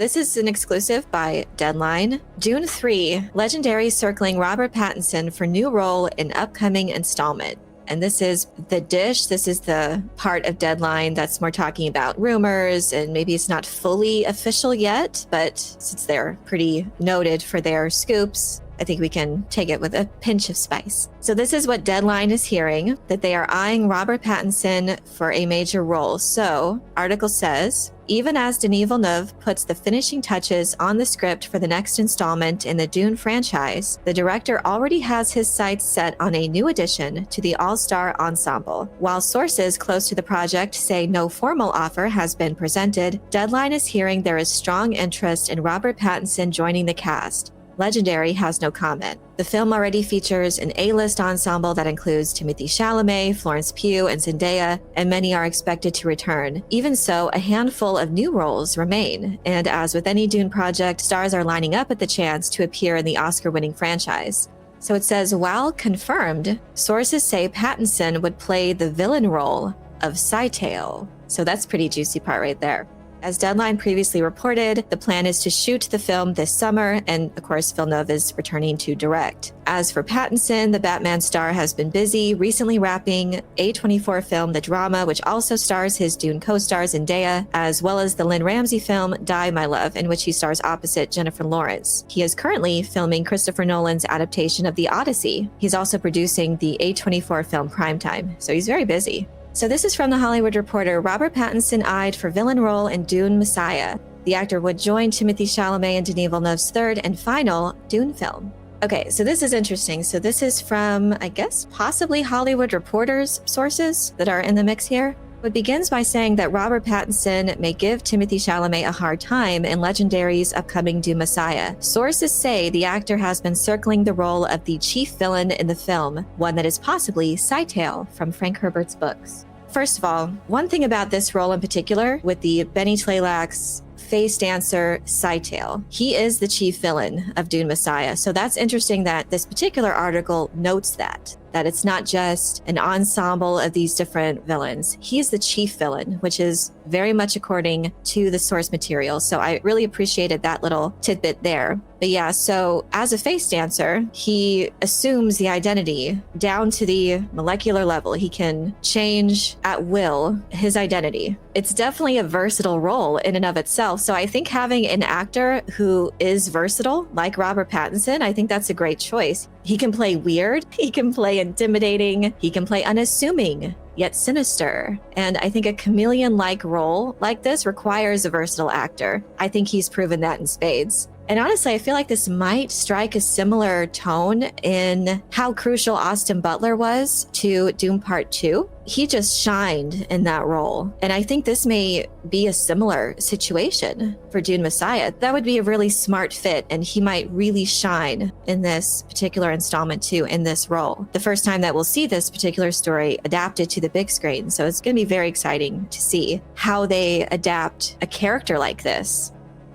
This is an exclusive by Deadline. Dune 3, legendary circling Robert Pattinson for new role in upcoming installment. And this is the dish. This is the part of Deadline that's more talking about rumors, and maybe it's not fully official yet, but since they're pretty noted for their scoops, I think we can take it with a pinch of spice. So this is what Deadline is hearing, that they are eyeing Robert Pattinson for a major role. So, article says, even as Denis Villeneuve puts the finishing touches on the script for the next installment in the Dune franchise, the director already has his sights set on a new addition to the all-star ensemble. While sources close to the project say no formal offer has been presented, Deadline is hearing there is strong interest in Robert Pattinson joining the cast. Legendary has no comment. The film already features an A-list ensemble that includes Timothée Chalamet, Florence Pugh, and Zendaya, and many are expected to return. Even so, a handful of new roles remain, and as with any Dune project, stars are lining up at the chance to appear in the Oscar-winning franchise. So it says, while confirmed, sources say Pattinson would play the villain role of Scytale. So that's a pretty juicy part right there. As Deadline previously reported, the plan is to shoot the film this summer, and of course, Villeneuve is returning to direct. As for Pattinson, the Batman star has been busy, recently wrapping A24 film The Drama, which also stars his Dune co-stars Zendaya, as well as the Lynn Ramsey film Die, My Love, in which he stars opposite Jennifer Lawrence. He is currently filming Christopher Nolan's adaptation of The Odyssey. He's also producing the A24 film Primetime, so he's very busy. So this is from The Hollywood Reporter. Robert Pattinson eyed for villain role in Dune Messiah. The actor would join Timothée Chalamet in Denis Villeneuve's third and final Dune film. Okay, so this is interesting. So this is from, I guess, possibly Hollywood Reporter's sources that are in the mix here. It begins by saying that Robert Pattinson may give Timothée Chalamet a hard time in Legendary's upcoming Dune Messiah. Sources say the actor has been circling the role of the chief villain in the film, one that is possibly Scytale from Frank Herbert's books. First of all, one thing about this role in particular, with the Benny Tlaylock's face dancer Scytale, he is the chief villain of Dune Messiah. So that's interesting that this particular article notes that it's not just an ensemble of these different villains. He's the chief villain, which is very much according to the source material. So I really appreciated that little tidbit there. But yeah, so as a face dancer, he assumes the identity down to the molecular level. He can change at will his identity. It's definitely a versatile role in and of itself. So I think having an actor who is versatile, like Robert Pattinson, I think that's a great choice. He can play weird, he can play intimidating, he can play unassuming, yet sinister. And I think a chameleon-like role like this requires a versatile actor. I think he's proven that in spades. And honestly, I feel like this might strike a similar tone in how crucial Austin Butler was to Dune Part 2. He just shined in that role. And I think this may be a similar situation for Dune Messiah. That would be a really smart fit, and he might really shine in this particular installment too, in this role. The first time that we'll see this particular story adapted to the big screen. So it's going to be very exciting to see how they adapt a character like this.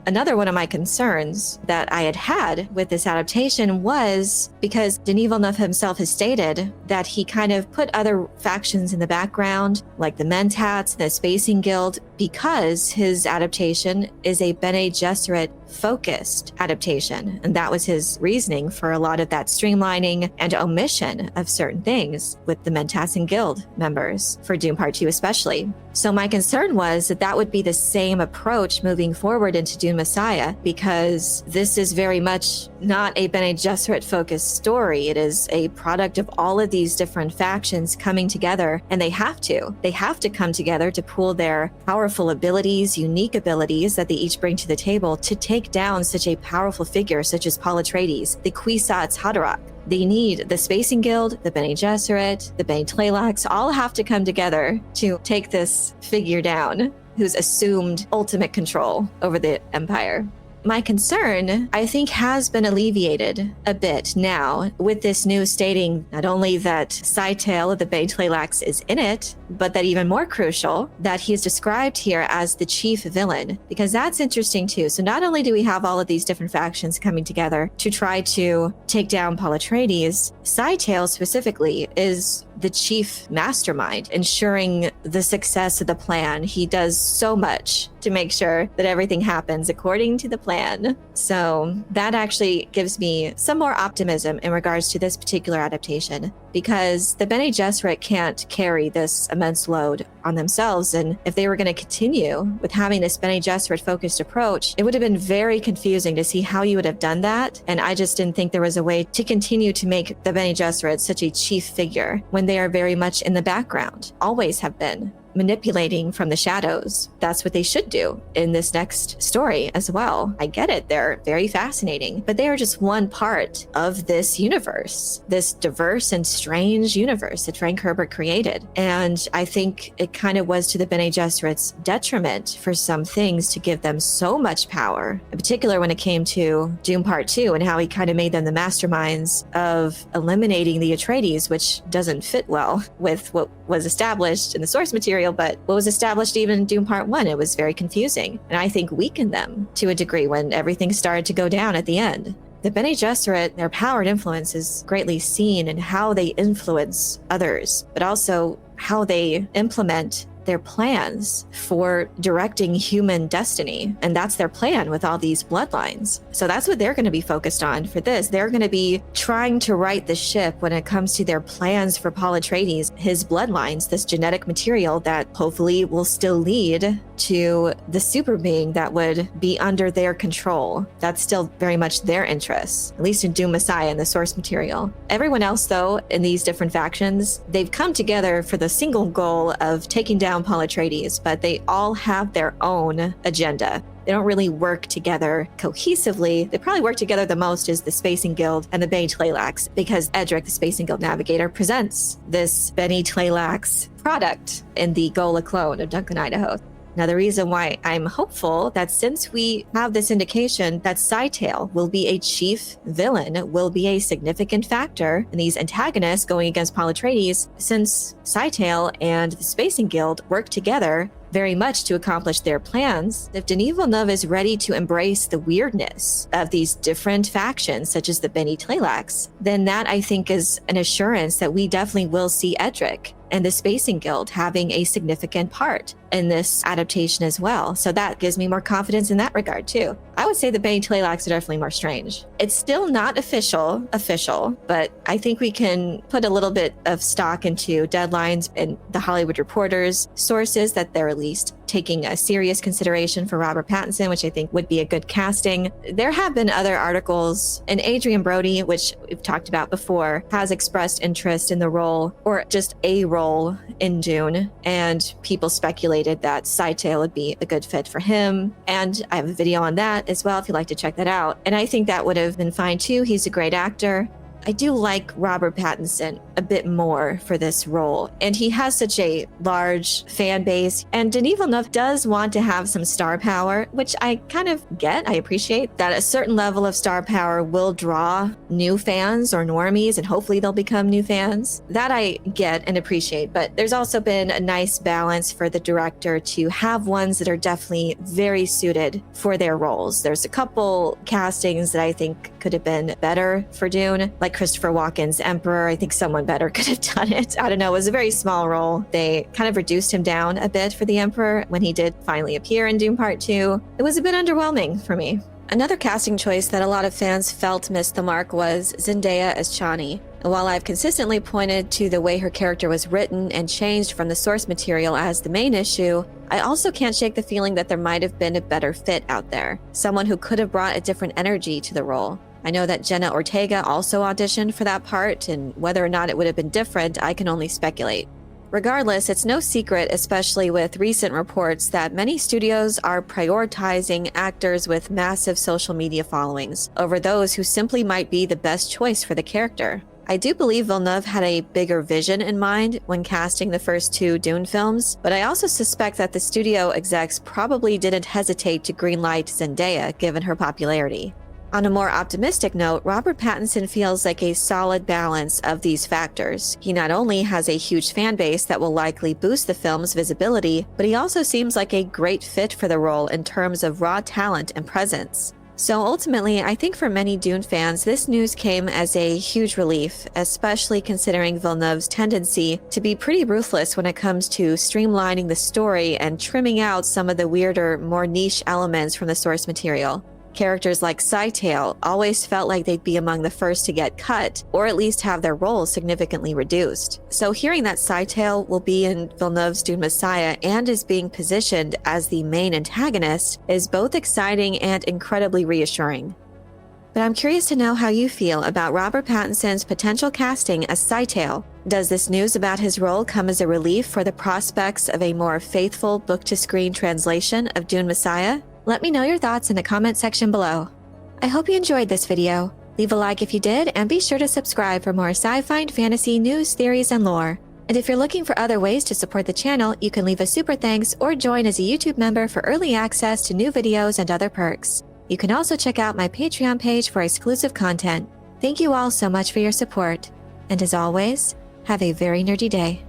Another one of my concerns that I had with this adaptation was because Denis Villeneuve himself has stated that he kind of put other factions in the background, like the Mentats, the Spacing Guild, because his adaptation is a Bene Gesserit focused adaptation. And that was his reasoning for a lot of that streamlining and omission of certain things with the Mentats and Guild members for Dune Part 2 especially. So my concern was that that would be the same approach moving forward into Dune Messiah, because this is very much not a Bene Gesserit focused story. It is a product of all of these different factions coming together, and they have to come together to pool their powerful abilities, unique abilities that they each bring to the table to take down such a powerful figure such as Paul Atreides, the Kwisatz Haderach. They need the Spacing Guild, the Bene Gesserit, the Benny Tlaylocks, all have to come together to take this figure down who's assumed ultimate control over the Empire. My concern, I think, has been alleviated a bit now with this news stating not only that Scytale of the Benny Tlaylocks is in it, but that even more crucial, that he is described here as the chief villain, because that's interesting too. So not only do we have all of these different factions coming together to try to take down Paul Atreides, Scytale specifically is the chief mastermind, ensuring the success of the plan. He does so much to make sure that everything happens according to the plan. So that actually gives me some more optimism in regards to this particular adaptation, because the Bene Gesserit can't carry this immense load on themselves. And if they were going to continue with having this Bene Gesserit focused approach, it would have been very confusing to see how you would have done that. And I just didn't think there was a way to continue to make the Bene Gesserit such a chief figure when they are very much in the background, always have been, manipulating from the shadows. That's what they should do in this next story as well. I get it, they're very fascinating, but they are just one part of this universe, this diverse and strange universe that Frank Herbert created. And I think it kind of was to the Bene Gesserit's detriment for some things to give them so much power, in particular when it came to Dune Part 2 and how he kind of made them the masterminds of eliminating the Atreides, which doesn't fit well with what was established in the source material, but what was established even in Dune Part 1, it was very confusing, and I think weakened them to a degree when everything started to go down at the end. The Bene Gesserit, their power and influence is greatly seen in how they influence others, but also how they implement their plans for directing human destiny. And that's their plan with all these bloodlines. So that's what they're going to be focused on for this. They're going to be trying to right the ship when it comes to their plans for Paul Atreides, his bloodlines, this genetic material that hopefully will still lead to the super being that would be under their control. That's still very much their interests, at least in Dune Messiah and the source material. Everyone else, though, in these different factions, they've come together for the single goal of taking down Paul Atreides, but they all have their own agenda. They don't really work together cohesively. They probably work together the most is the Spacing Guild and the Bene Tleilax, because Edric, the Spacing Guild navigator, presents this Bene Tleilax product in the Gola clone of Duncan, Idaho. Now, the reason why I'm hopeful that since we have this indication that Scytale will be a chief villain, will be a significant factor in these antagonists going against Paul Atreides, since Scytale and the Spacing Guild work together very much to accomplish their plans, if Denis Villeneuve is ready to embrace the weirdness of these different factions, such as the Bene Tleilax, then that, I think, is an assurance that we definitely will see Edric and the Spacing Guild having a significant part in this adaptation as well. So that gives me more confidence in that regard too. I would say the Bene Tleilax are definitely more strange. It's still not official, but I think we can put a little bit of stock into Deadline's and the Hollywood Reporter's sources that they're at least taking a serious consideration for Robert Pattinson, which I think would be a good casting. There have been other articles, and Adrian Brody, which we've talked about before, has expressed interest in the role, or just a role in Dune, and people speculated that Scytale would be a good fit for him. And I have a video on that as well if you'd like to check that out. And I think that would have been fine too. He's a great actor. I do like Robert Pattinson a bit more for this role, and he has such a large fan base, and Denis Villeneuve does want to have some star power, which I kind of get. I appreciate that a certain level of star power will draw new fans or normies, and hopefully they'll become new fans. That I get and appreciate, but there's also been a nice balance for the director to have ones that are definitely very suited for their roles. There's a couple castings that I think could have been better for Dune, like Christopher Walken's Emperor. I think someone better could have done it. I don't know. It was a very small role. They kind of reduced him down a bit for the Emperor when he did finally appear in Dune Part 2. It was a bit underwhelming for me. Another casting choice that a lot of fans felt missed the mark was Zendaya as Chani. And while I've consistently pointed to the way her character was written and changed from the source material as the main issue, I also can't shake the feeling that there might have been a better fit out there. Someone who could have brought a different energy to the role. I know that Jenna Ortega also auditioned for that part, and whether or not it would have been different, I can only speculate. Regardless, it's no secret, especially with recent reports, that many studios are prioritizing actors with massive social media followings over those who simply might be the best choice for the character. I do believe Villeneuve had a bigger vision in mind when casting the first two Dune films, but I also suspect that the studio execs probably didn't hesitate to greenlight Zendaya given her popularity. On a more optimistic note, Robert Pattinson feels like a solid balance of these factors. He not only has a huge fan base that will likely boost the film's visibility, but he also seems like a great fit for the role in terms of raw talent and presence. So ultimately, I think for many Dune fans, this news came as a huge relief, especially considering Villeneuve's tendency to be pretty ruthless when it comes to streamlining the story and trimming out some of the weirder, more niche elements from the source material. Characters like Scytale always felt like they'd be among the first to get cut, or at least have their roles significantly reduced. So hearing that Scytale will be in Villeneuve's Dune Messiah and is being positioned as the main antagonist is both exciting and incredibly reassuring. But I'm curious to know how you feel about Robert Pattinson's potential casting as Scytale. Does this news about his role come as a relief for the prospects of a more faithful book-to-screen translation of Dune Messiah? Let me know your thoughts in the comment section below. I hope you enjoyed this video. Leave a like if you did, and be sure to subscribe for more sci-fi and fantasy news, theories, and lore. And if you're looking for other ways to support the channel, you can leave a super thanks or join as a YouTube member for early access to new videos and other perks. You can also check out my Patreon page for exclusive content. Thank you all so much for your support. And as always, have a very nerdy day.